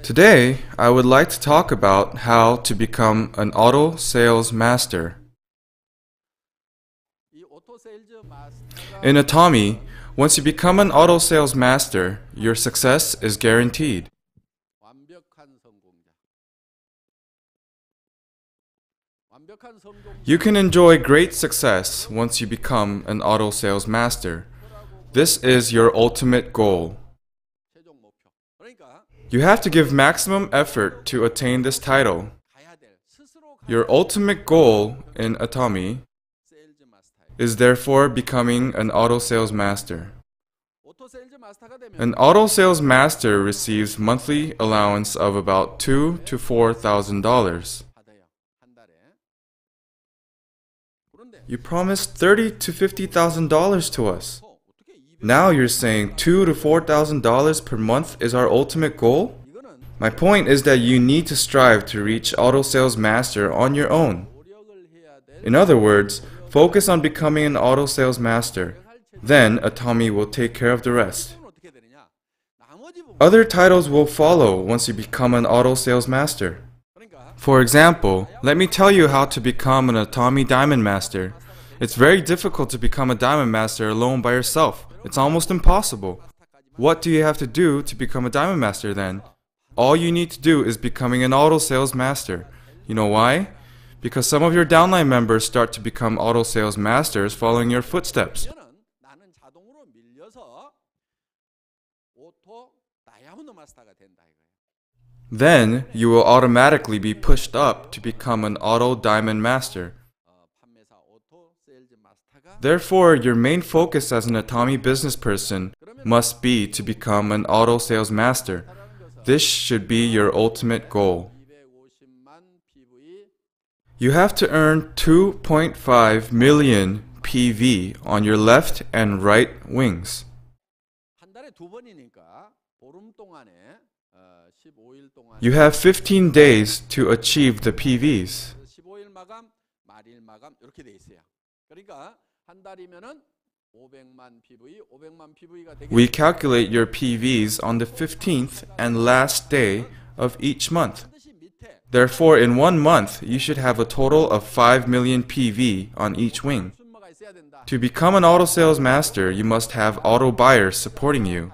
Today, I would like to talk about how to become an auto sales master. In atomy, once you become an auto sales master, your success is guaranteed. You can enjoy great success once you become an auto sales master. This is your ultimate goal. You have to give maximum effort to attain this title. Your ultimate goal in atomy is therefore becoming an auto sales master. An auto sales master receives monthly allowance of about $2,000 to $4,000. You promised $30,000 to $50,000 to us. Now you're saying $2,000 to $4,000 per month is our ultimate goal? My point is that you need to strive to reach auto sales master on your own. In other words, focus on becoming an auto sales master. Then atomy will take care of the rest. Other titles will follow once you become an auto sales master. For example, let me tell you how to become an atomy diamond master. It's very difficult to become a diamond master alone by yourself. It's almost impossible. What do you have to do to become a diamond master then? All you need to do is becoming an auto sales master. You know why? Because some of your downline members start to become auto sales masters following your footsteps. Then you will automatically be pushed up to become an auto diamond master. Therefore, your main focus as an atomy business person must be to become an auto sales master. This should be your ultimate goal. You have to earn 2.5 million PV on your left and right wings. You have 15 days to achieve the PVs. We calculate your PVs on the 15th and last day of each month. Therefore, in 1 month, you should have a total of 5 million PV on each wing. To become an auto sales master, you must have auto buyers supporting you.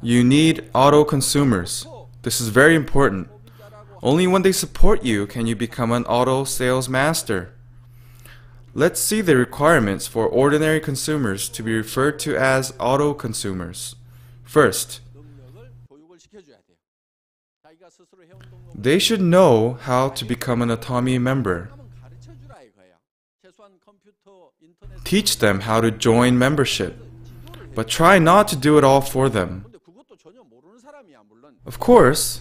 You need auto consumers. This is very important. Only when they support you can you become an auto sales master. Let's see the requirements for ordinary consumers to be referred to as auto consumers. First, they should know how to become an atomy member. Teach them how to join membership, but try not to do it all for them. Of course,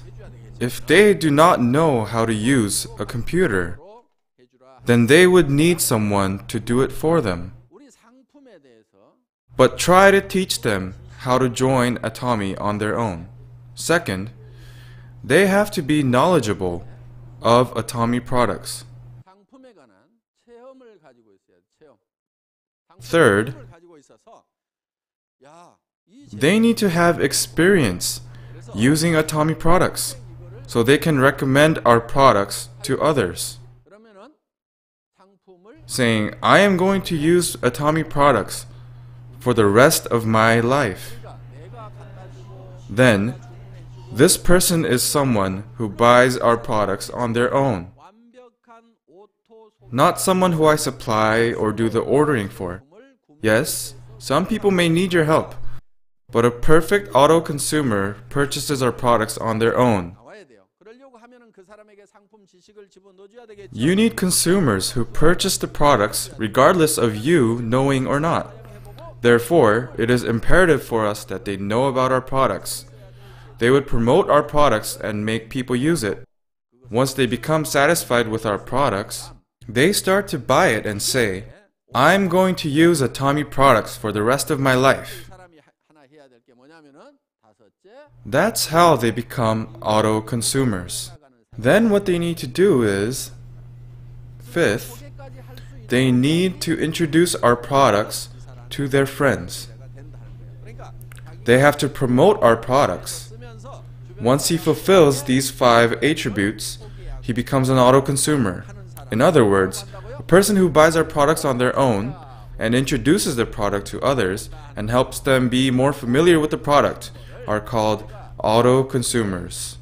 if they do not know how to use a computer, then they would need someone to do it for them. But try to teach them how to join atomy on their own. Second, they have to be knowledgeable of atomy products. Third, they need to have experience using atomy products so they can recommend our products to others. Saying, I am going to use atomy products for the rest of my life. Then, this person is someone who buys our products on their own. Not someone who I supply or do the ordering for. Yes, some people may need your help, but a perfect auto consumer purchases our products on their own. You need consumers who purchase the products regardless of you knowing or not. Therefore, it is imperative for us that they know about our products. They would promote our products and make people use it. Once they become satisfied with our products, they start to buy it and say, I'm going to use atomy products for the rest of my life. That's how they become auto consumers. Then what they need to do is, fifth, they need to introduce our products to their friends. they have to promote our products. Once he fulfills these 5 attributes, he becomes an auto consumer. In other words, a person who buys our products on their own and introduces the product to others and helps them be more familiar with the product are called auto consumers.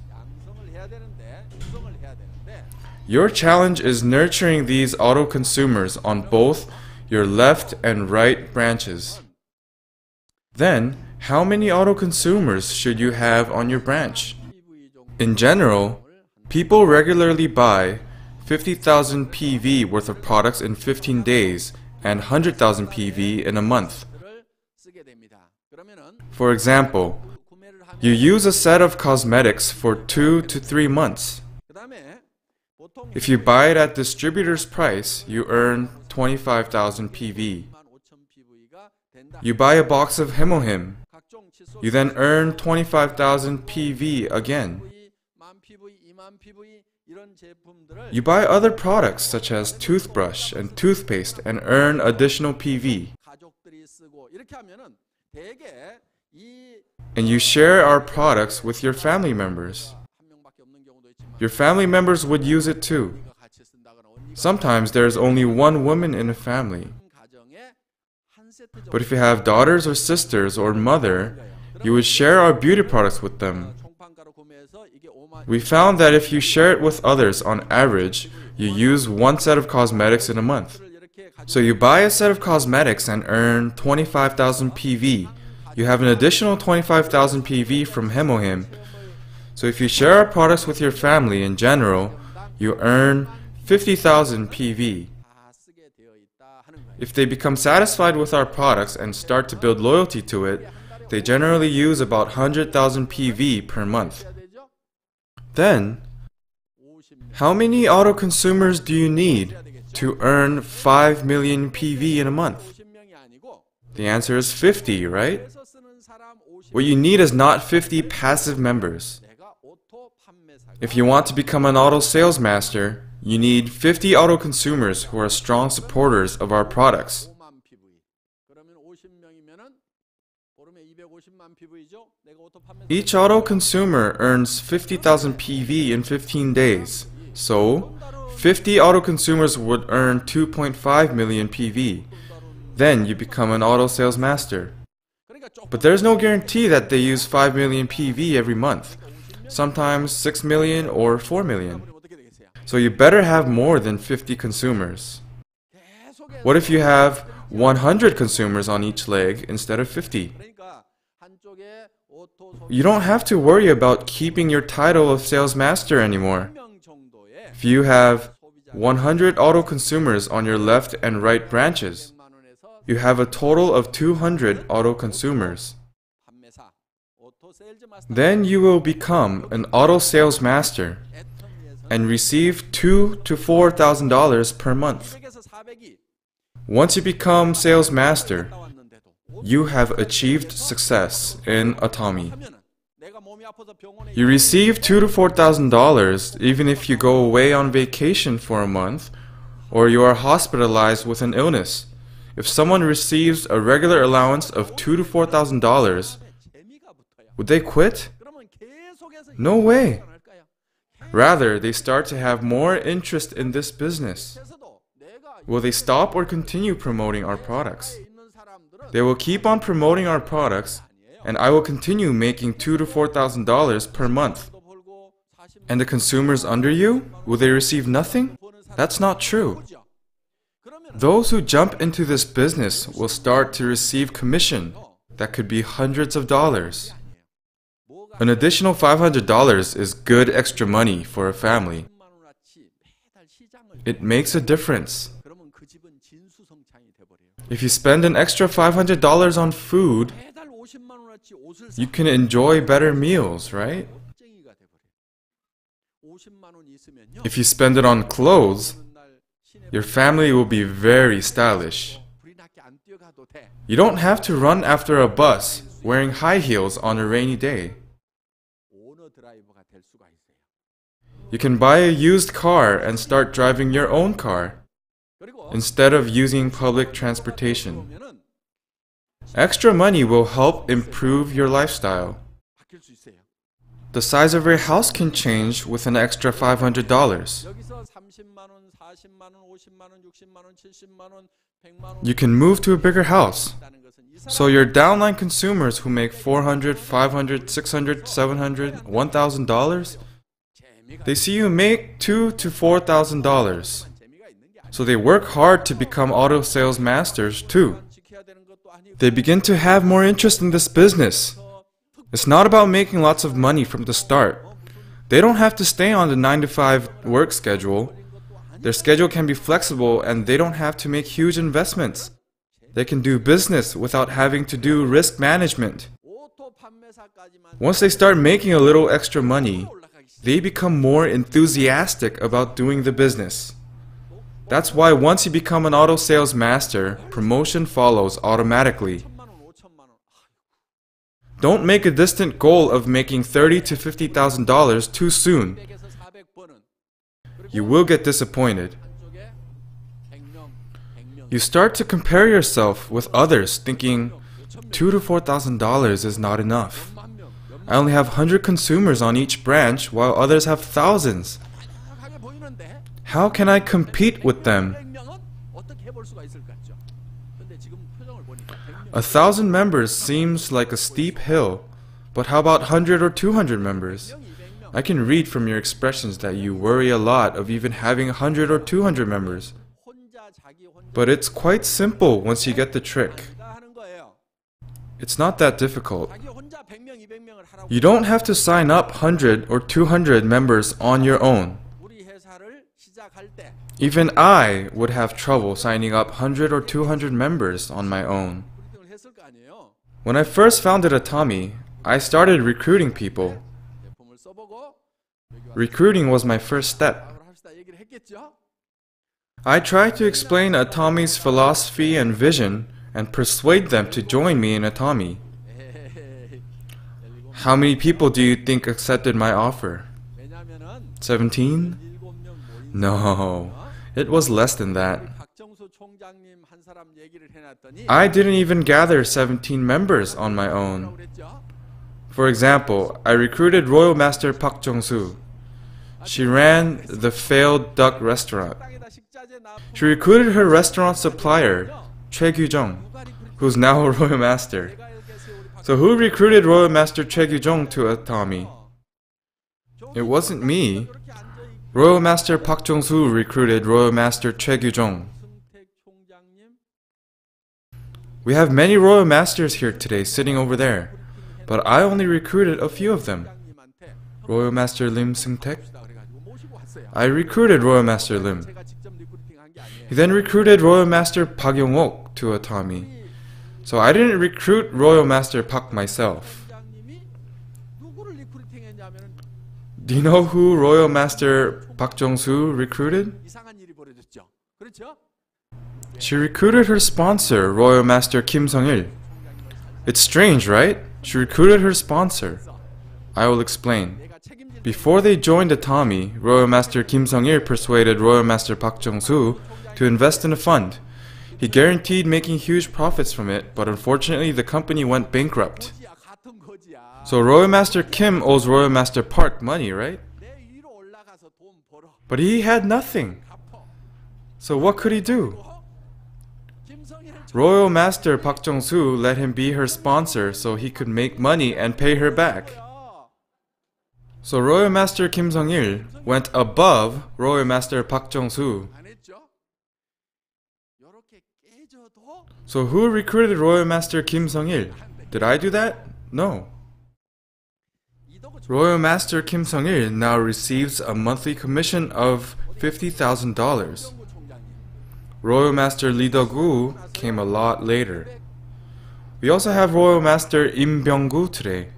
Your challenge is nurturing these auto consumers on both your left and right branches. Then, how many auto consumers should you have on your branch? In general, people regularly buy 50,000 PV worth of products in 15 days and 100,000 PV in a month. For example, you use a set of cosmetics for 2 to 3 months. If you buy it at distributor's price, you earn 25,000 PV. You buy a box of Hemohim. You then earn 25,000 PV again. You buy other products such as toothbrush and toothpaste and earn additional PV. And you share our products with your family members. Your family members would use it too. Sometimes there is only one woman in a family. But if you have daughters or sisters or mother, you would share our beauty products with them. We found that if you share it with others, on average, you use 1 set of cosmetics in a month. So you buy a set of cosmetics and earn 25,000 PV. You have an additional 25,000 PV from Hemohim. So if you share our products with your family in general, you earn 50,000 PV. If they become satisfied with our products and start to build loyalty to it, they generally use about 100,000 PV per month. Then, how many auto consumers do you need to earn 5 million PV in a month? The answer is 50, right? What you need is not 50 passive members. If you want to become an auto sales master, you need 50 auto consumers who are strong supporters of our products. Each auto consumer earns 50,000 PV in 15 days. So, 50 auto consumers would earn 2.5 million PV. Then you become an auto sales master. But there's no guarantee that they use 5 million PV every month. Sometimes 6 million or 4 million. So you better have more than 50 consumers. What if you have 100 consumers on each leg instead of 50? You don't have to worry about keeping your title of sales master anymore. If you have 100 auto consumers on your left and right branches, you have a total of 200 auto consumers. Then you will become an auto sales master and receive $2,000 to $4,000 per month. Once you become sales master, you have achieved success in atomy. You receive $2,000 to $4,000 even if you go away on vacation for a month or you are hospitalized with an illness. If someone receives a regular allowance of $2,000 to $4,000, would they quit? No way. Rather, they start to have more interest in this business. Will they stop or continue promoting our products? They will keep on promoting our products, and I will continue making $2,000 to $4,000 per month. And the consumers under you, will they receive nothing? That's not true. Those who jump into this business will start to receive commission that could be hundreds of dollars. An additional $500 is good extra money for a family. It makes a difference. If you spend an extra $500 on food, you can enjoy better meals, right? If you spend it on clothes, your family will be very stylish. You don't have to run after a bus wearing high heels on a rainy day. You can buy a used car and start driving your own car instead of using public transportation. Extra money will help improve your lifestyle. The size of your house can change with an extra $500. You can move to a bigger house. So your downline consumers who make $400, $500, $600, $700, $1,000, they see you make $2,000 to $4,000. So they work hard to become auto sales masters too. They begin to have more interest in this business. It's not about making lots of money from the start. They don't have to stay on the 9-to-5 work schedule. Their schedule can be flexible and they don't have to make huge investments. They can do business without having to do risk management. Once they start making a little extra money, they become more enthusiastic about doing the business. That's why once you become an auto sales master, promotion follows automatically. Don't make a distant goal of making $30,000 to $50,000 too soon. You will get disappointed. You start to compare yourself with others thinking $2,000 to $4,000 is not enough. I only have 100 consumers on each branch while others have thousands. How can I compete with them? 1,000 members seems like a steep hill, but how about 100 or 200 members? I can read from your expressions that you worry a lot of even having 100 or 200 members. But it's quite simple once you get the trick. It's not that difficult. You don't have to sign up 100 or 200 members on your own. Even I would have trouble signing up 100 or 200 members on my own. When I first founded Atomy, I started recruiting people. Recruiting was my first step. I tried to explain Atomy's philosophy and vision and persuade them to join me in Atomy. How many people do you think accepted my offer? 17? No, it was less than that. I didn't even gather 17 members on my own. For example, I recruited Royal Master Park Jong-soo. She ran the failed duck restaurant. She recruited her restaurant supplier, Choi Gyu-jung, who's now a Royal Master. So who recruited Royal Master Choi Gyu-jung to Atomy? It wasn't me. Royal Master Park Jong-soo recruited Royal Master Choi Gyu-jung. We have many Royal Masters here today sitting over there, but I only recruited a few of them. Royal Master Lim Seung-taek. I recruited Royal Master Lim. He then recruited Royal Master Park Yong-ok to Atomy. So I didn't recruit Royal Master Park myself. Do you know who Royal Master Park Jong-soo recruited? She recruited her sponsor, Royal Master Kim Sung-il. It's strange, right? She recruited her sponsor. I will explain. Before they joined Atomy, Royal Master Kim Sung-il persuaded Royal Master Park Jong-soo to invest in a fund. He guaranteed making huge profits from it, but unfortunately the company went bankrupt. So Royal Master Kim owes Royal Master Park money, right? But he had nothing. So what could he do? Royal Master Park Jong-soo let him be her sponsor so he could make money and pay her back. So Royal Master Kim Sung-il went above Royal Master Park Jong-soo. So who recruited Royal Master Kim Sung-il? Did I do that? No. Royal Master Kim Sung-il now receives a monthly commission of $50,000. Royal Master Lee Duk-gu came a lot later. We also have Royal Master Im Byung-gu today.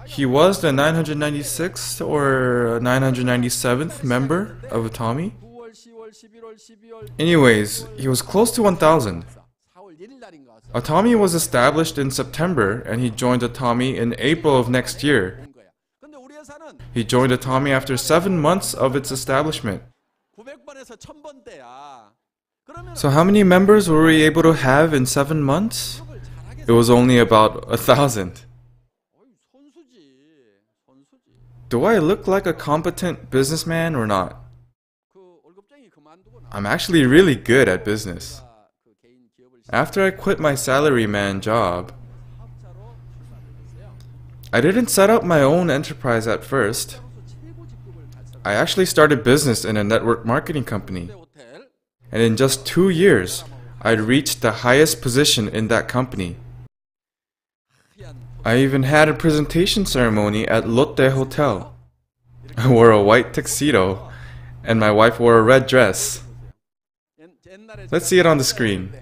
He was the 996th or 997th member of Atomy. Anyways, he was close to 1,000. Atomy was established in September and he joined Atomy in April of next year. He joined Atomy after 7 months of its establishment. So how many members were we able to have in 7 months? it was only about 1,000. Do I look like a competent businessman or not? I'm actually really good at business. After I quit my salaryman job, I didn't set up my own enterprise at first. I actually started business in a network marketing company. And in just 2 years, I'd reached the highest position in that company. I even had a presentation ceremony at Lotte Hotel. I wore a white tuxedo, and my wife wore a red dress. Let's see it on the screen.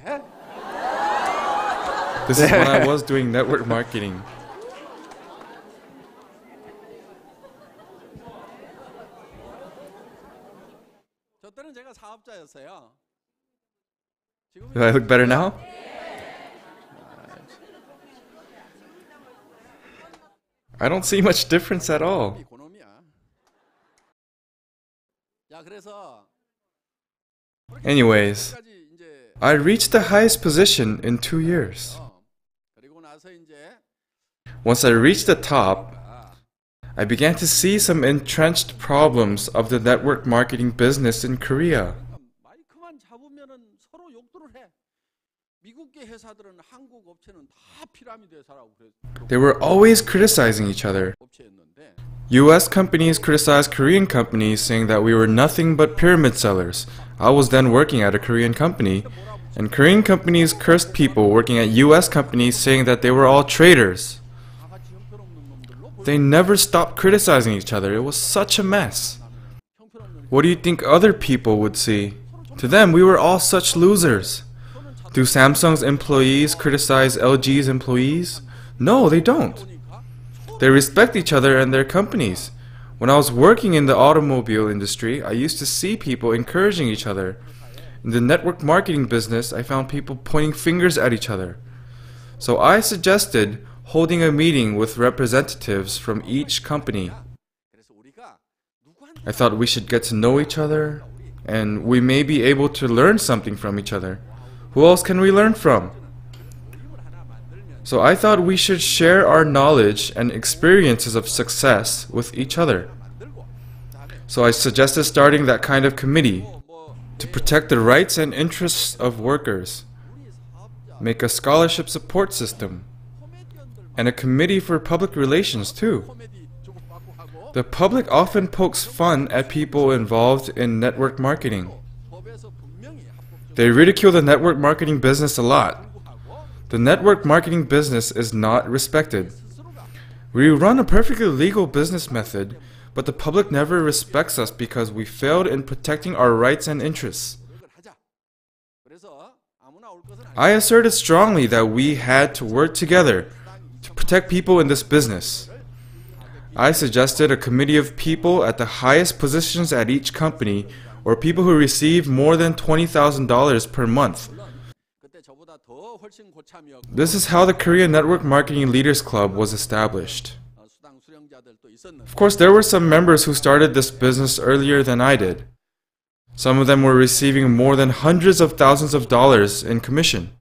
This is when I was doing network marketing. Do I look better now? I don't see much difference at all. Anyways, I reached the highest position in 2 years. Once I reached the top, I began to see some entrenched problems of the network marketing business in Korea. They were always criticizing each other. US companies criticized Korean companies, saying that we were nothing but pyramid sellers. I was then working at a Korean company, and Korean companies cursed people working at US companies, saying that they were all traitors. They never stopped criticizing each other. It was such a mess. What do you think other people would see? To them, we were all such losers. Do Samsung's employees criticize LG's employees? No, they don't. They respect each other and their companies. When I was working in the automobile industry, I used to see people encouraging each other. In the network marketing business, I found people pointing fingers at each other. So I suggested holding a meeting with representatives from each company. I thought we should get to know each other, and we may be able to learn something from each other. Who else can we learn from? So I thought we should share our knowledge and experiences of success with each other. So I suggested starting that kind of committee to protect the rights and interests of workers, make a scholarship support system, and a committee for public relations too. The public often pokes fun at people involved in network marketing. They ridicule the network marketing business a lot. The network marketing business is not respected. We run a perfectly legal business method, but the public never respects us because we failed in protecting our rights and interests. I asserted strongly that we had to work together to protect people in this business. I suggested a committee of people at the highest positions at each company, or people who receive more than $20,000 per month. This is how the Korean Network Marketing Leaders Club was established. Of course, there were some members who started this business earlier than I did. Some of them were receiving more than hundreds of thousands of dollars in commission.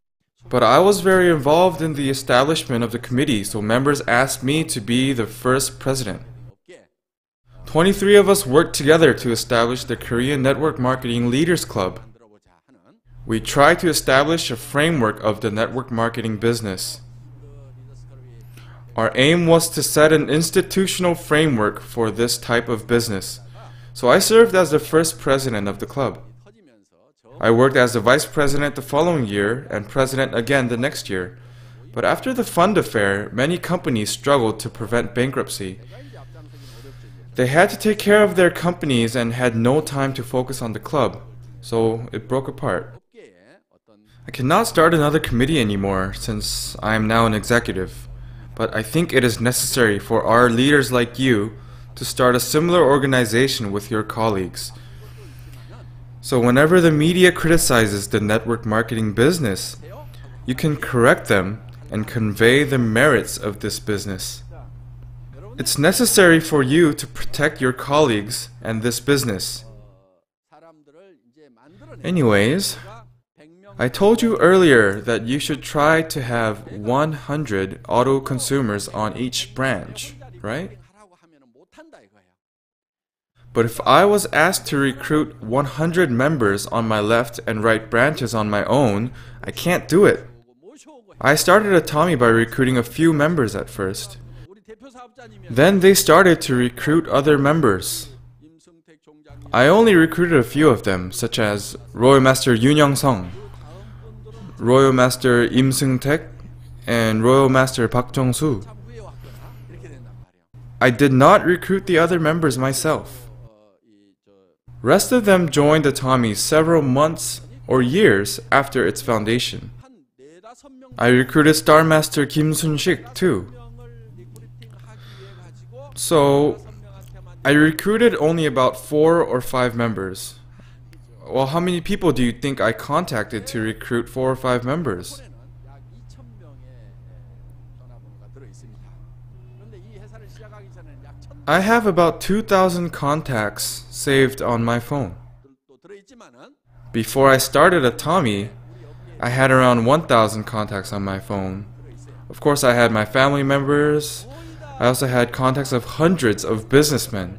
But I was very involved in the establishment of the committee, so members asked me to be the first president. 23 of us worked together to establish the Korean Network Marketing Leaders Club. We tried to establish a framework of the network marketing business. Our aim was to set an institutional framework for this type of business. So I served as the first president of the club. I worked as the vice president the following year and president again the next year. But after the fund affair, many companies struggled to prevent bankruptcy. They had to take care of their companies and had no time to focus on the club, so it broke apart. I cannot start another committee anymore since I am now an executive, but I think it is necessary for our leaders like you to start a similar organization with your colleagues. So whenever the media criticizes the network marketing business, you can correct them and convey the merits of this business. It's necessary for you to protect your colleagues and this business. Anyways, I told you earlier that you should try to have 100 auto consumers on each branch, right? But if I was asked to recruit 100 members on my left and right branches on my own, I can't do it. I started Atomy by recruiting a few members at first. Then they started to recruit other members. I only recruited a few of them, such as Royal Master Yoon Young-sung, Royal Master Im Seung-taek, and Royal Master Park Jong-soo. I did not recruit the other members myself. Rest of them joined Atomy several months or years after its foundation. I recruited Star Master Kim Sun-sik too. So, I recruited only about 4 or 5 members. Well, how many people do you think I contacted to recruit 4 or 5 members? I have about 2,000 contacts saved on my phone. Before I started Atomy, I had around 1,000 contacts on my phone. Of course, I had my family members. I also had contacts of hundreds of businessmen.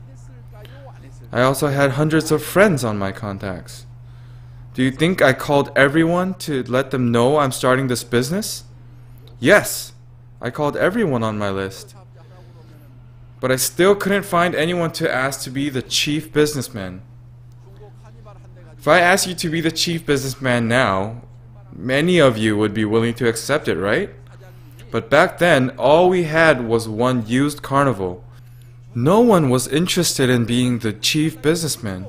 I also had hundreds of friends on my contacts. Do you think I called everyone to let them know I'm starting this business? Yes, I called everyone on my list. But I still couldn't find anyone to ask to be the chief businessman. If I asked you to be the chief businessman now, many of you would be willing to accept it, right? But back then, all we had was one used carnival. No one was interested in being the chief businessman.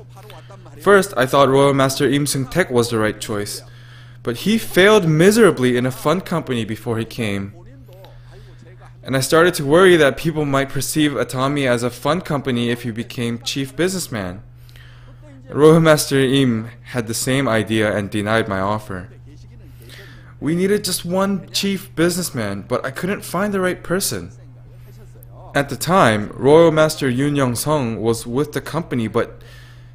First, I thought Royal Master Im Seung-taek was the right choice, but he failed miserably in a fund company before he came. And I started to worry that people might perceive Atomy as a fund company if he became chief businessman. Royal Master Im had the same idea and denied my offer. We needed just one chief businessman, but I couldn't find the right person. At the time, Royal Master Yoon Young-sung was with the company but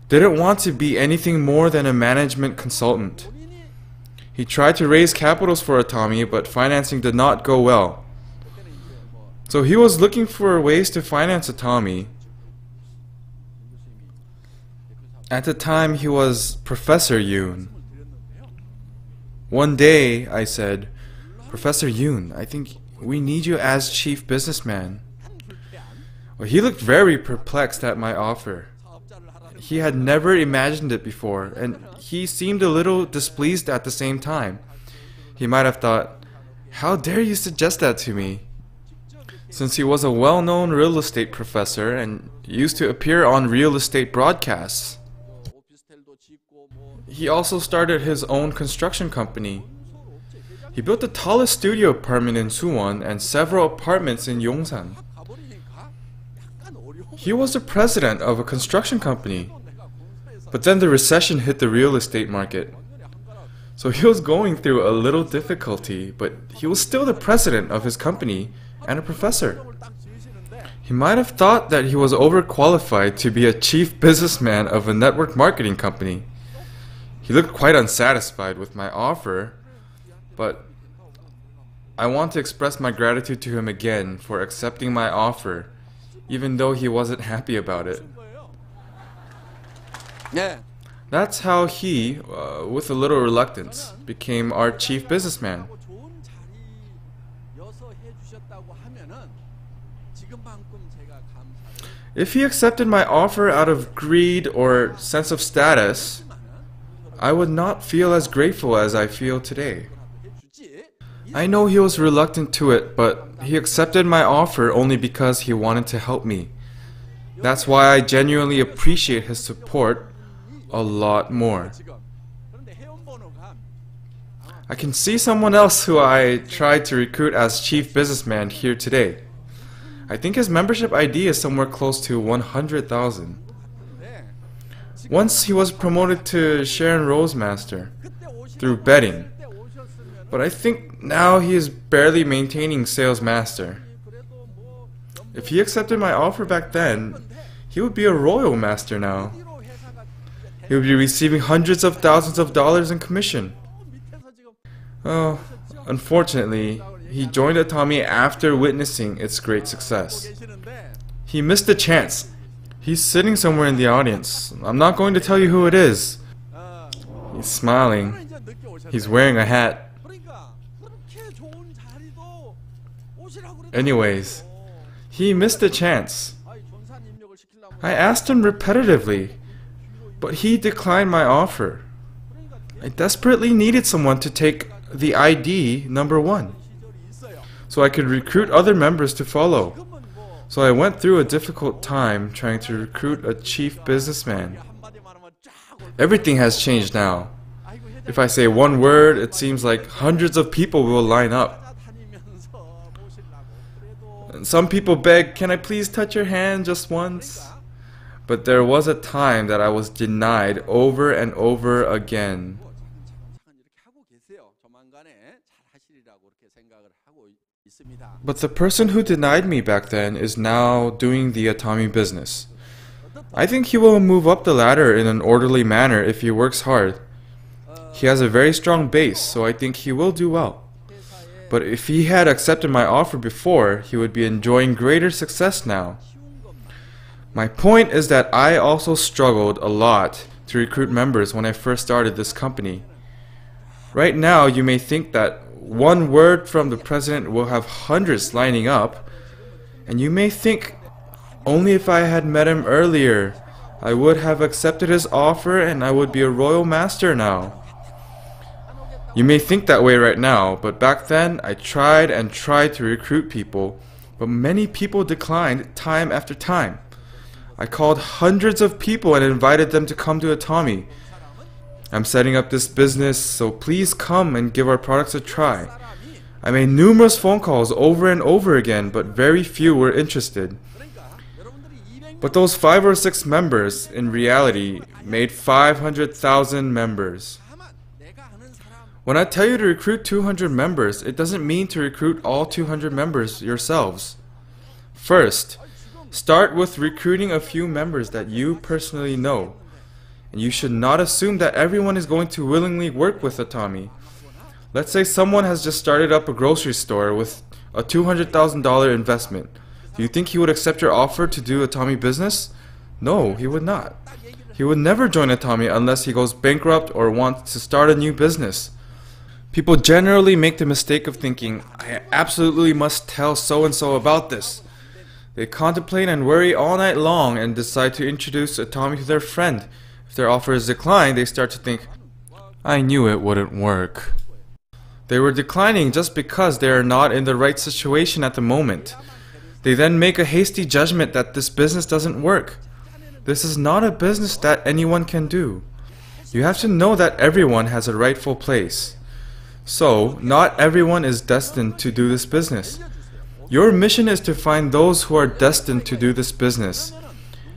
didn't want to be anything more than a management consultant. He tried to raise capitals for Atomy, but financing did not go well. So he was looking for ways to finance Atomy. At the time, he was Professor Yoon. One day, I said, "Professor Yoon, I think we need you as chief businessman." Well, he looked very perplexed at my offer. He had never imagined it before, and he seemed a little displeased at the same time. He might have thought, "How dare you suggest that to me?" Since he was a well-known real estate professor and used to appear on real estate broadcasts. He also started his own construction company. He built the tallest studio apartment in Suwon and several apartments in Yongsan. He was the president of a construction company. But then the recession hit the real estate market. So he was going through a little difficulty, but he was still the president of his company and a professor. He might have thought that he was overqualified to be a chief businessman of a network marketing company. He looked quite unsatisfied with my offer, but I want to express my gratitude to him again for accepting my offer, even though he wasn't happy about it. That's how he, with a little reluctance, became our chief businessman. If he accepted my offer out of greed or sense of status, I would not feel as grateful as I feel today. I know he was reluctant to it, but he accepted my offer only because he wanted to help me. That's why I genuinely appreciate his support a lot more. I can see someone else who I tried to recruit as chief businessman here today. I think his membership ID is somewhere close to 100,000. Once he was promoted to Sharon Rose Master through betting, but I think now he is barely maintaining Sales Master. If he accepted my offer back then, he would be a Royal Master now. He would be receiving hundreds of thousands of dollars in commission. Oh, unfortunately, he joined Atomy after witnessing its great success. He missed the chance. He's sitting somewhere in the audience. I'm not going to tell you who it is. He's smiling. He's wearing a hat. Anyways, he missed the chance. I asked him repetitively, but he declined my offer. I desperately needed someone to take the ID number 1, so I could recruit other members to follow. So I went through a difficult time trying to recruit a chief businessman. Everything has changed now. If I say one word, it seems like hundreds of people will line up. And some people beg, "Can I please touch your hand just once?" But there was a time that I was denied over and over again. But the person who denied me back then is now doing the atomy business. I think he will move up the ladder in an orderly manner if he works hard. He has a very strong base, so I think he will do well. But if he had accepted my offer before, he would be enjoying greater success now. My point is that I also struggled a lot to recruit members when I first started this company. Right now, you may think that one word from the president will have hundreds lining up, and you may think, only if I had met him earlier, I would have accepted his offer and I would be a royal master now. You may think that way right now, but back then I tried and tried to recruit people, but many people declined time after time. I called hundreds of people and invited them to come to Atomy. I'm setting up this business, so please come and give our products a try. I made numerous phone calls over and over again, but very few were interested. But those 5 or 6 members, in reality, made 500,000 members. When I tell you to recruit 200 members, it doesn't mean to recruit all 200 members yourselves. First, start with recruiting a few members that you personally know. And you should not assume that everyone is going to willingly work with Atomy. Let's say someone has just started up a grocery store with a $200,000 investment. Do you think he would accept your offer to do Atomy business? No, he would not. He would never join Atomy unless he goes bankrupt or wants to start a new business. People generally make the mistake of thinking, I absolutely must tell so-and-so about this. They contemplate and worry all night long and decide to introduce Atomy to their friend. If their offer is declined, they start to think, I knew it wouldn't work. They were declining just because they are not in the right situation at the moment. They then make a hasty judgment that this business doesn't work. This is not a business that anyone can do. You have to know that everyone has a rightful place. So, not everyone is destined to do this business. Your mission is to find those who are destined to do this business.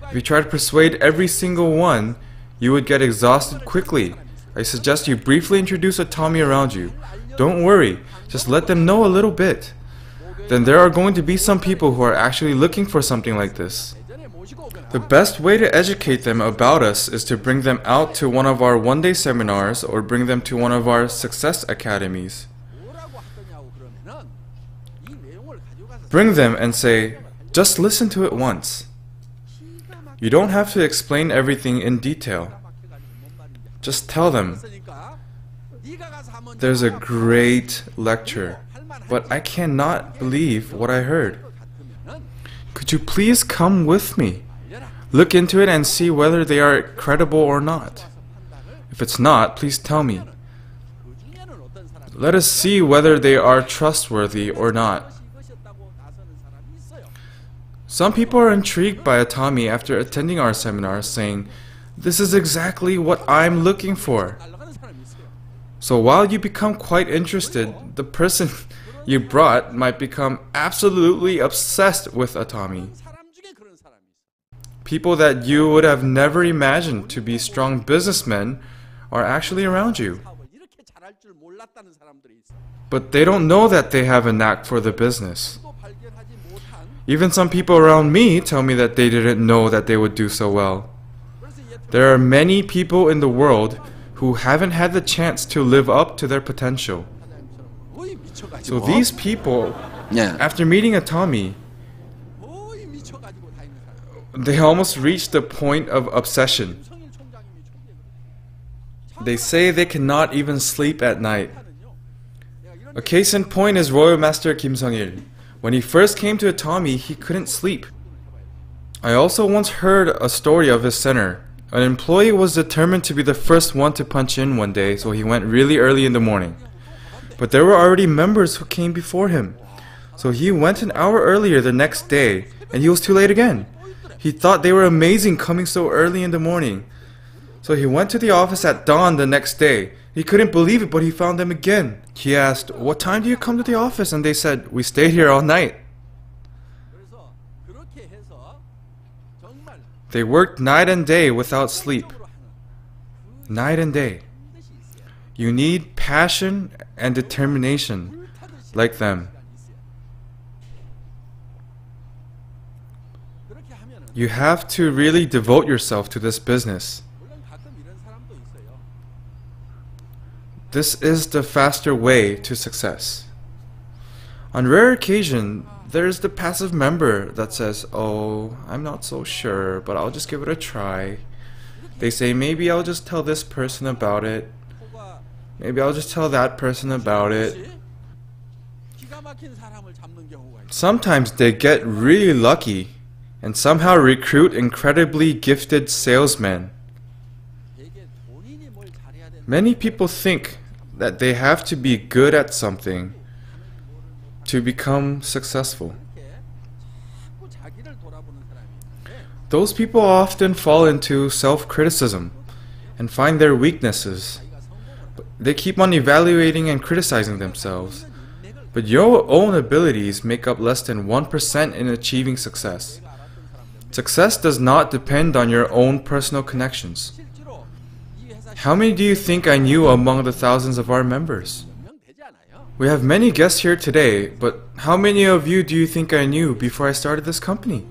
If you try to persuade every single one, you would get exhausted quickly. I suggest you briefly introduce Atomy around you. Don't worry, just let them know a little bit. Then there are going to be some people who are actually looking for something like this. The best way to educate them about us is to bring them out to one of our one-day seminars or bring them to one of our success academies. Bring them and say, just listen to it once. You don't have to explain everything in detail. Just tell them, there's a great lecture, but I cannot believe what I heard. Could you please come with me? Look into it and see whether they are credible or not. If it's not, please tell me. Let us see whether they are trustworthy or not. Some people are intrigued by Atomy after attending our seminars, saying, this is exactly what I'm looking for. So while you become quite interested, the person you brought might become absolutely obsessed with Atomy. People that you would have never imagined to be strong businessmen are actually around you. But they don't know that they have a knack for the business. Even some people around me tell me that they didn't know that they would do so well. There are many people in the world who haven't had the chance to live up to their potential. So these people, 예. after meeting Atomy, they almost reached the point of obsession. They say they cannot even sleep at night. A case in point is Royal Master Kim Sung-il. When he first came to Atomy, he couldn't sleep. I also once heard a story of his center. An employee was determined to be the first one to punch in one day, so he went really early in the morning. But there were already members who came before him. So he went an hour earlier the next day, and he was too late again. He thought they were amazing coming so early in the morning. So he went to the office at dawn the next day. He couldn't believe it, but he found them again. He asked, "What time do you come to the office?" And they said, "We stayed here all night." They worked night and day without sleep. Night and day. You need passion and determination like them. You have to really devote yourself to this business. This is the faster way to success. On rare occasion, there's the passive member that says, "Oh, I'm not so sure, but I'll just give it a try." They say, "Maybe I'll just tell this person about it. Maybe I'll just tell that person about it." Sometimes they get really lucky and somehow recruit incredibly gifted salesmen. Many people think that they have to be good at something to become successful. Those people often fall into self-criticism and find their weaknesses. They keep on evaluating and criticizing themselves. But your own abilities make up less than 1% in achieving success. Success does not depend on your own personal connections. How many do you think I knew among the thousands of our members? We have many guests here today, but how many of you do you think I knew before I started this company?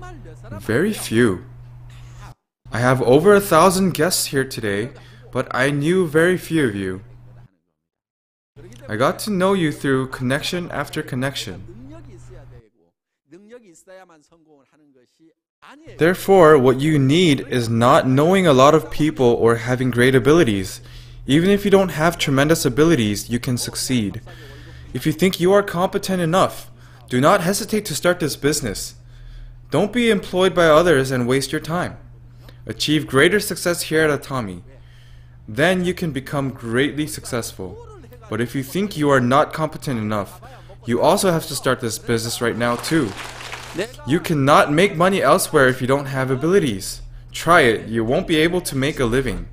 Very few. I have over 1,000 guests here today, but I knew very few of you. I got to know you through connection after connection. Therefore, what you need is not knowing a lot of people or having great abilities. Even if you don't have tremendous abilities, you can succeed. If you think you are competent enough, do not hesitate to start this business. Don't be employed by others and waste your time. Achieve greater success here at Atomy. Then you can become greatly successful. But if you think you are not competent enough, you also have to start this business right now too. You cannot make money elsewhere if you don't have abilities. Try it, you won't be able to make a living.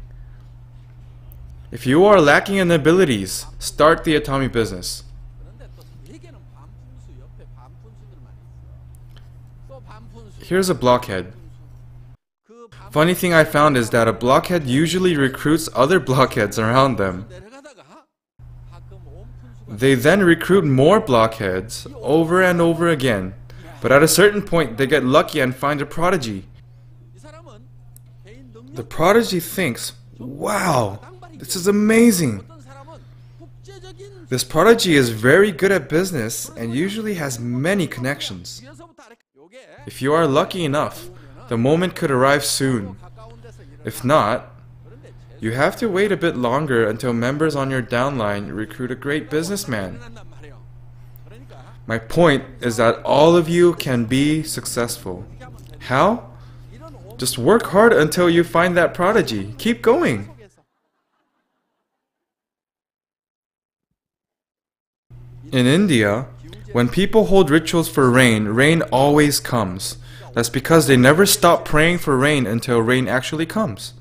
If you are lacking in abilities, start the Atomy business. Here's a blockhead. Funny thing I found is that a blockhead usually recruits other blockheads around them. They then recruit more blockheads over and over again. But at a certain point, they get lucky and find a prodigy. The prodigy thinks, "Wow, this is amazing." This prodigy is very good at business and usually has many connections. If you are lucky enough, the moment could arrive soon. If not, you have to wait a bit longer until members on your downline recruit a great businessman. My point is that all of you can be successful. How? Just work hard until you find that prodigy. Keep going. In India, when people hold rituals for rain, rain always comes. That's because they never stop praying for rain until rain actually comes.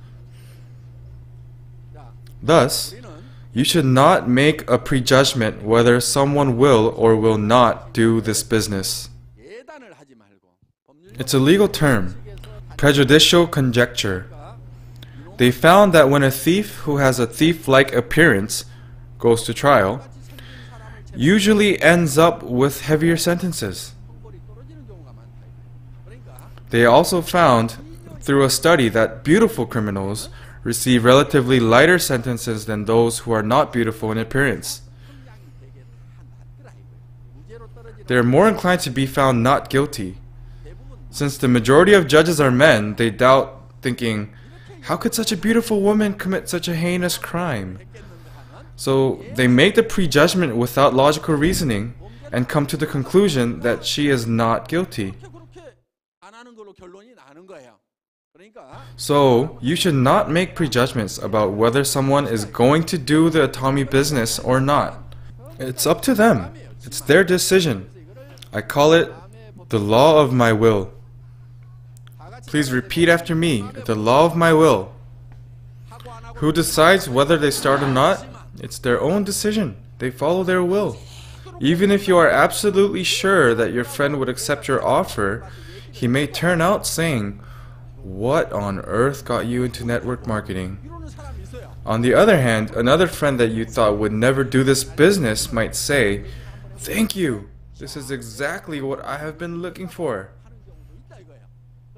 Thus, you should not make a prejudgment whether someone will or will not do this business. It's a legal term, prejudicial conjecture. They found that when a thief who has a thief-like appearance goes to trial, usually ends up with heavier sentences. They also found through a study that beautiful criminals receive relatively lighter sentences than those who are not beautiful in appearance. they are more inclined to be found not guilty. Since the majority of judges are men, they doubt, thinking, how could such a beautiful woman commit such a heinous crime? So they make the prejudgment without logical reasoning and come to the conclusion that she is not guilty. So, you should not make prejudgments about whether someone is going to do the atomy business or not. It's up to them. It's their decision. I call it the law of my will. Please repeat after me, the law of my will. Who decides whether they start or not? It's their own decision. They follow their will. Even if you are absolutely sure that your friend would accept your offer, he may turn out saying, "What on earth got you into network marketing?" On the other hand, another friend that you thought would never do this business might say, "Thank you. This is exactly what I have been looking for."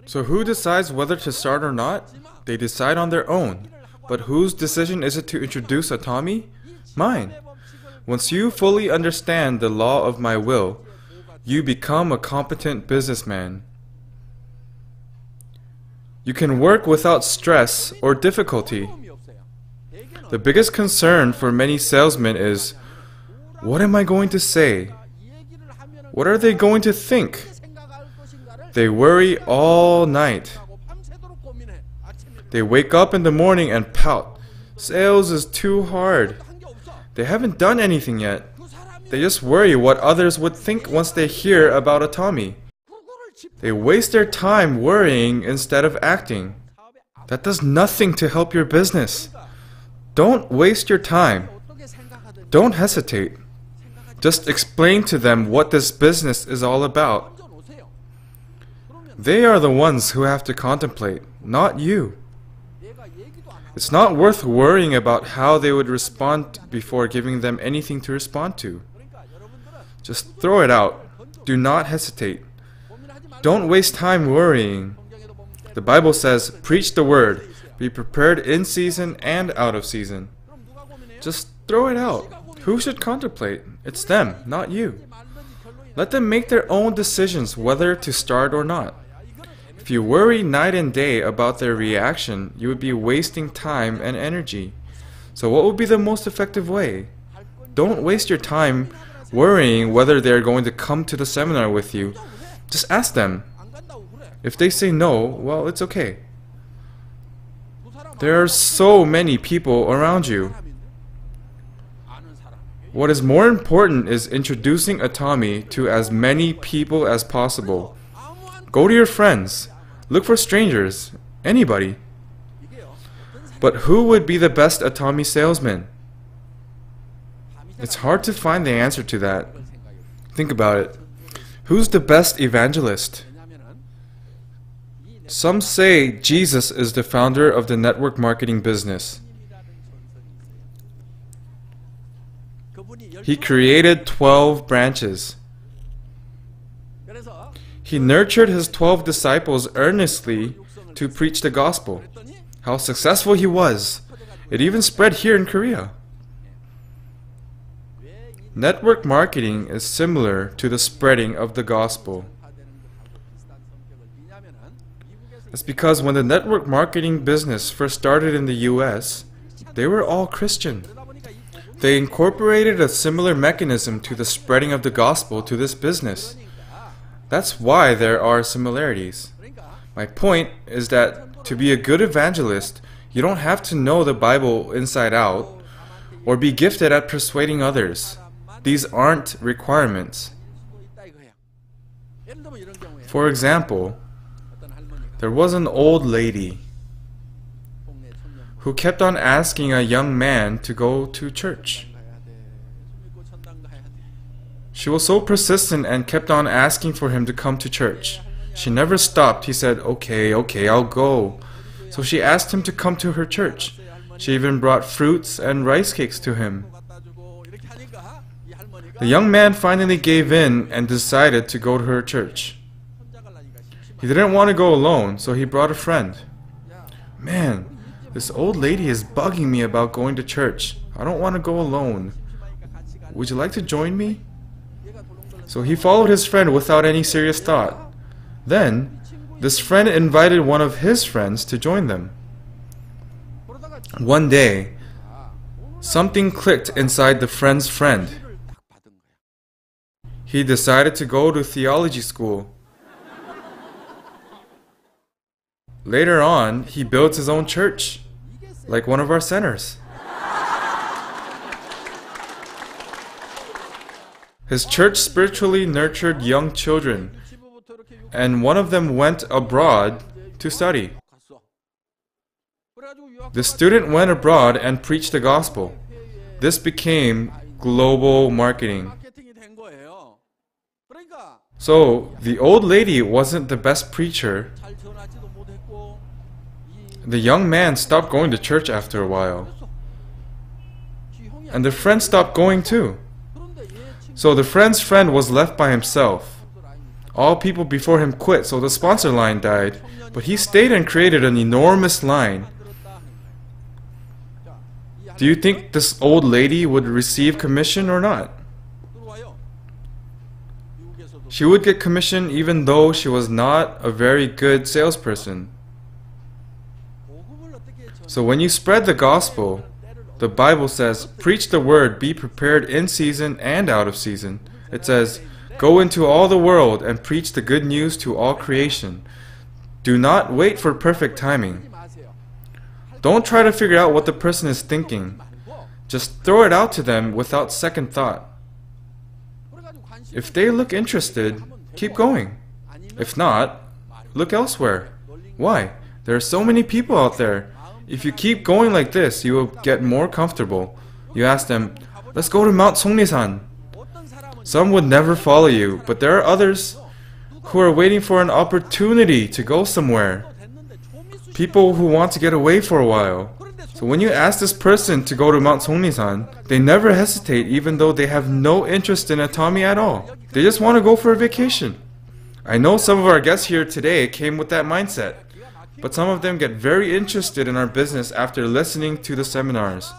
So who decides whether to start or not? They decide on their own. But whose decision is it to introduce atomy? Mine. Once you fully understand the law of my will, you become a competent businessman. You can work without stress or difficulty. The biggest concern for many salesmen is, what am I going to say? What are they going to think? They worry all night. They wake up in the morning and pout. Sales is too hard. They haven't done anything yet. They just worry what others would think once they hear about atomy. They waste their time worrying instead of acting. That does nothing to help your business. Don't waste your time. Don't hesitate. Just explain to them what this business is all about. They are the ones who have to contemplate, not you. It's not worth worrying about how they would respond before giving them anything to respond to. Just throw it out. Do not hesitate. Don't waste time worrying. The Bible says, preach the word. Be prepared in season and out of season. Just throw it out. Who should contemplate? It's them, not you. Let them make their own decisions whether to start or not. If you worry night and day about their reaction, you would be wasting time and energy. So what would be the most effective way? Don't waste your time worrying whether they are going to come to the seminar with you. Just ask them. If they say no, well, it's okay. There are so many people around you. What is more important is introducing atomy to as many people as possible. Go to your friends. Look for strangers. Anybody. But who would be the best atomy salesman? It's hard to find the answer to that. Think about it. Who's the best evangelist? Some say Jesus is the founder of the network marketing business. He created 12 branches. He nurtured his 12 disciples earnestly to preach the gospel. How successful he was! It even spread here in Korea. Network marketing is similar to the spreading of the gospel. It's because when the network marketing business first started in the US, they were all Christian. They incorporated a similar mechanism to the spreading of the gospel to this business. That's why there are similarities. My point is that to be a good evangelist, you don't have to know the Bible inside out or be gifted at persuading others. These aren't requirements. For example, there was an old lady who kept on asking a young man to go to church. She was so persistent and kept on asking for him to come to church. She never stopped. He said, okay, I'll go. So she asked him to come to her church. She even brought fruits and rice cakes to him. The young man finally gave in and decided to go to her church. He didn't want to go alone, so he brought a friend. Man, this old lady is bugging me about going to church. I don't want to go alone. Would you like to join me? So he followed his friend without any serious thought. Then, this friend invited one of his friends to join them. One day, something clicked inside the friend's friend. He decided to go to theology school. Later on, he built his own church, like one of our centers. His church spiritually nurtured young children, and one of them went abroad to study. The student went abroad and preached the gospel. This became global marketing. So, the old lady wasn't the best preacher. The young man stopped going to church after a while. And the friend stopped going too. So the friend's friend was left by himself. All people before him quit, so the sponsor line died. But he stayed and created an enormous line. Do you think this old lady would receive commission or not? She would get commission even though she was not a very good salesperson. So when you spread the gospel, the Bible says, preach the word, be prepared in season and out of season. It says, go into all the world and preach the good news to all creation. Do not wait for perfect timing. Don't try to figure out what the person is thinking. Just throw it out to them without second thought. If they look interested, keep going. If not, look elsewhere. Why? There are so many people out there. If you keep going like this, you will get more comfortable. You ask them, let's go to Mount Songrisan. Some would never follow you, but there are others who are waiting for an opportunity to go somewhere. People who want to get away for a while. So when you ask this person to go to Mount Songrisan, they never hesitate even though they have no interest in atomy at all. They just want to go for a vacation. I know some of our guests here today came with that mindset. But some of them get very interested in our business after listening to the seminars.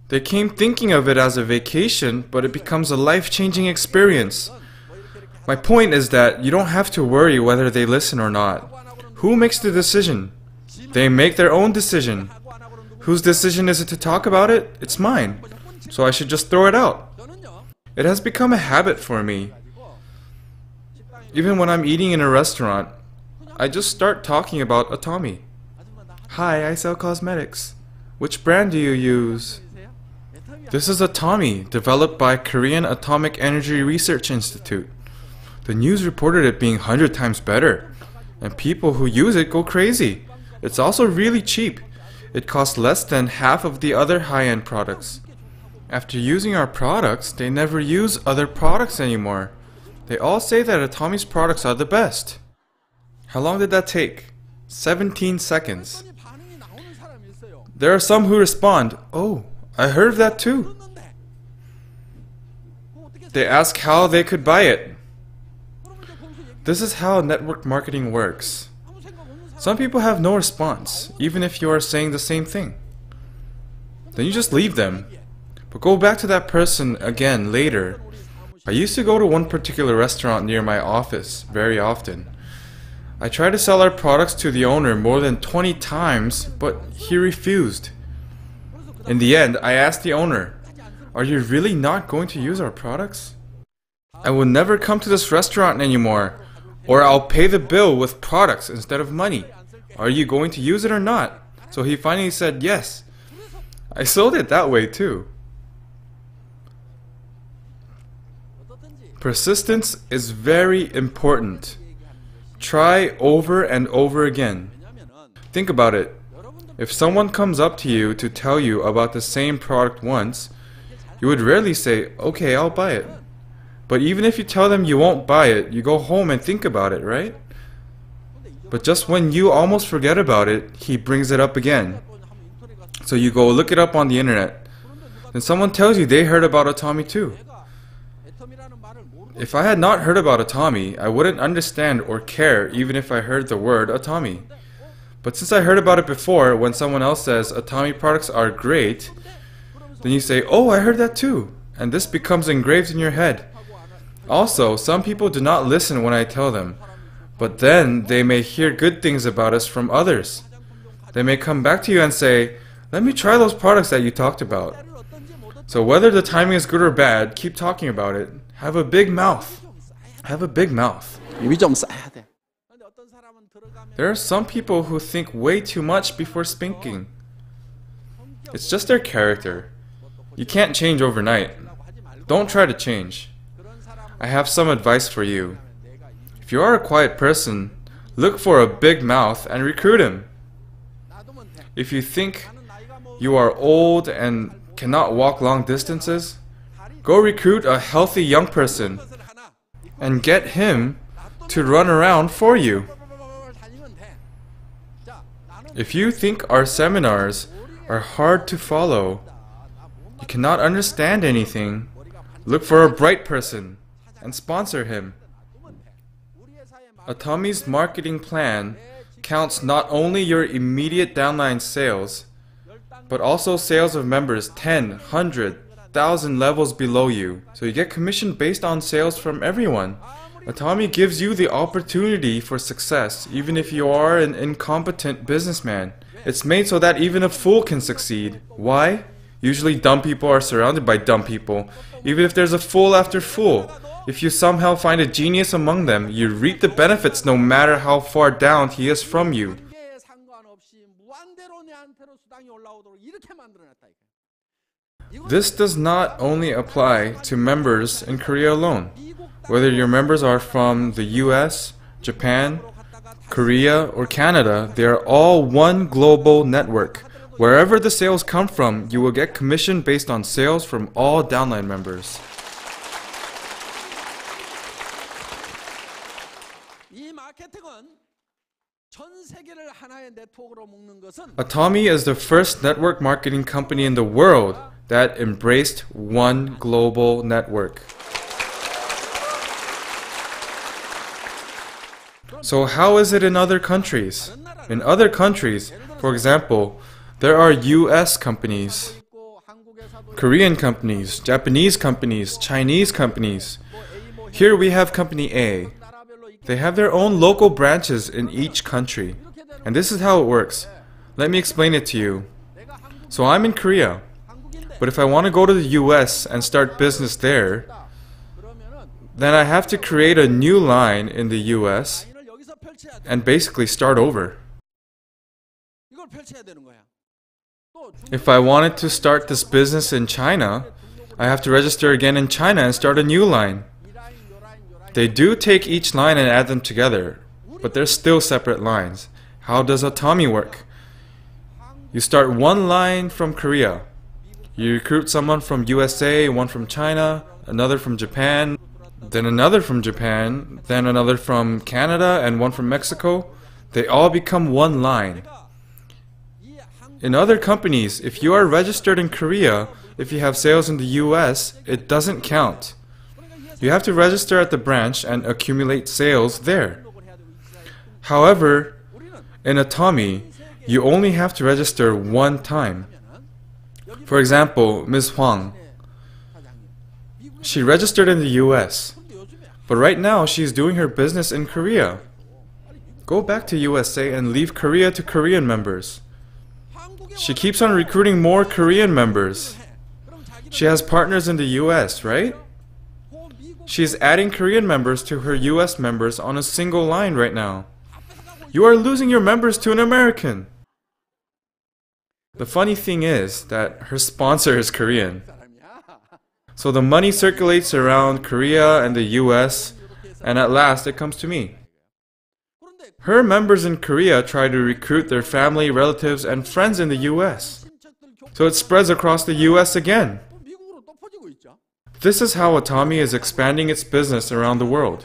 They came thinking of it as a vacation, but it becomes a life-changing experience. My point is that you don't have to worry whether they listen or not. Who makes the decision? They make their own decision. Whose decision is it to talk about it? It's mine. So I should just throw it out. It has become a habit for me. Even when I'm eating in a restaurant, I just start talking about atomy. Hi, I sell cosmetics. Which brand do you use? This is atomy, developed by Korean Atomic Energy Research Institute. The news reported it being 100 times better, and people who use it go crazy. It's also really cheap. It costs less than half of the other high-end products. After using our products, they never use other products anymore. They all say that atomy's products are the best. How long did that take? 17 seconds. There are some who respond, oh, I heard of that too. They ask how they could buy it. This is how network marketing works. Some people have no response, even if you are saying the same thing. Then you just leave them. But go back to that person again later. I used to go to one particular restaurant near my office very often. I tried to sell our products to the owner more than 20 times, but he refused. In the end, I asked the owner, are you really not going to use our products? I will never come to this restaurant anymore, or I'll pay the bill with products instead of money. Are you going to use it or not? So he finally said yes. I sold it that way too. Persistence is very important. Try over and over again. Think about it. If someone comes up to you to tell you about the same product once, you would rarely say, okay, I'll buy it. But even if you tell them you won't buy it, you go home and think about it, right? But just when you almost forget about it, he brings it up again. So you go look it up on the internet. Then someone tells you they heard about atomy too. If I had not heard about atomy, I wouldn't understand or care even if I heard the word atomy. But since I heard about it before, when someone else says atomy products are great, then you say, oh, I heard that too. And this becomes engraved in your head. Also, some people do not listen when I tell them, but then they may hear good things about us from others. They may come back to you and say, "Let me try those products that you talked about." So whether the timing is good or bad, keep talking about it. Have a big mouth. Have a big mouth. There are some people who think way too much before speaking. It's just their character. You can't change overnight. Don't try to change. I have some advice for you. If you are a quiet person, look for a big mouth and recruit him. If you think you are old and cannot walk long distances, go recruit a healthy young person and get him to run around for you. If you think our seminars are hard to follow, you cannot understand anything, look for a bright person and sponsor him. Atomy's marketing plan counts not only your immediate downline sales, but also sales of members 10, 100, 1,000 levels below you. So you get commission based on sales from everyone. Atomy gives you the opportunity for success, even if you are an incompetent businessman. It's made so that even a fool can succeed. Why? Usually dumb people are surrounded by dumb people. Even if there's a fool after fool, if you somehow find a genius among them, you reap the benefits no matter how far down he is from you. This does not only apply to members in Korea alone. Whether your members are from the US, Japan, Korea, or Canada, they are all one global network. Wherever the sales come from, you will get commission based on sales from all downline members. Atomy is the first network marketing company in the world that embraced one global network. So how is it in other countries? In other countries, for example, there are US companies, Korean companies, Japanese companies, Chinese companies. Here we have Company A. They have their own local branches in each country. And this is how it works. Let me explain it to you. So I'm in Korea. But if I want to go to the US and start business there, then I have to create a new line in the US and basically start over. If I wanted to start this business in China, I have to register again in China and start a new line. They do take each line and add them together, but they're still separate lines. How does Atomy work? You start one line from Korea. You recruit someone from USA, one from China, another from Japan, then another from Japan, then another from Canada, and one from Mexico. They all become one line. In other companies, if you are registered in Korea, if you have sales in the US, it doesn't count. You have to register at the branch and accumulate sales there. However, in Atomy, you only have to register one time. For example, Ms. Huang. She registered in the US, but right now she's doing her business in Korea. Go back to USA and leave Korea to Korean members. She keeps on recruiting more Korean members. She has partners in the US, right? She's adding Korean members to her US members on a single line right now. You are losing your members to an American. The funny thing is that her sponsor is Korean. So the money circulates around Korea and the US, and at last it comes to me. Her members in Korea try to recruit their family, relatives, and friends in the US. So it spreads across the US again. This is how Atomy is expanding its business around the world.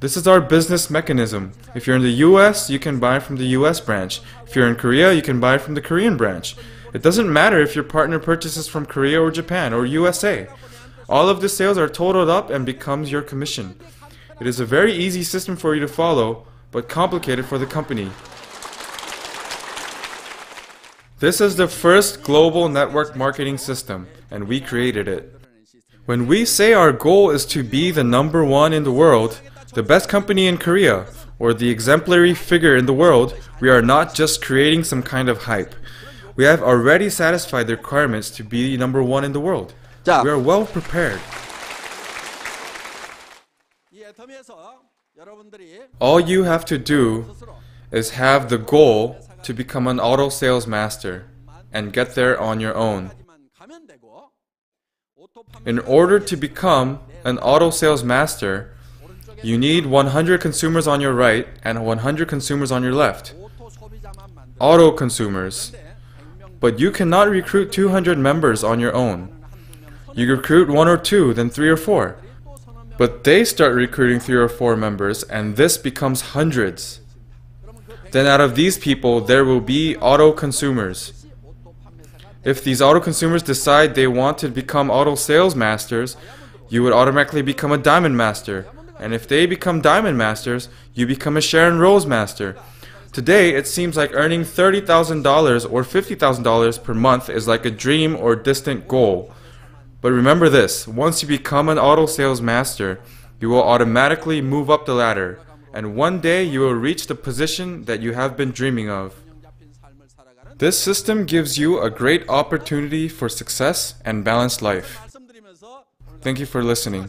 This is our business mechanism. If you're in the US, you can buy from the US branch. If you're in Korea, you can buy from the Korean branch. It doesn't matter if your partner purchases from Korea or Japan or USA. All of the sales are totaled up and becomes your commission. It is a very easy system for you to follow, but complicated for the company. This is the first global network marketing system, and we created it. When we say our goal is to be the number one in the world, the best company in Korea, or the exemplary figure in the world, we are not just creating some kind of hype. We have already satisfied the requirements to be number one in the world. We are well prepared. All you have to do is have the goal to become an auto sales master and get there on your own. In order to become an auto sales master, you need 100 consumers on your right and 100 consumers on your left. Auto consumers. But you cannot recruit 200 members on your own. You recruit 1 or 2, then 3 or 4. But they start recruiting 3 or 4 members, and this becomes hundreds. Then out of these people, there will be auto consumers. If these auto consumers decide they want to become auto sales masters, you would automatically become a diamond master. And if they become diamond masters, you become a Sharon Rose master. Today, it seems like earning $30,000 or $50,000 per month is like a dream or distant goal. But remember this, once you become an auto sales master, you will automatically move up the ladder, and one day you will reach the position that you have been dreaming of. This system gives you a great opportunity for success and balanced life. Thank you for listening.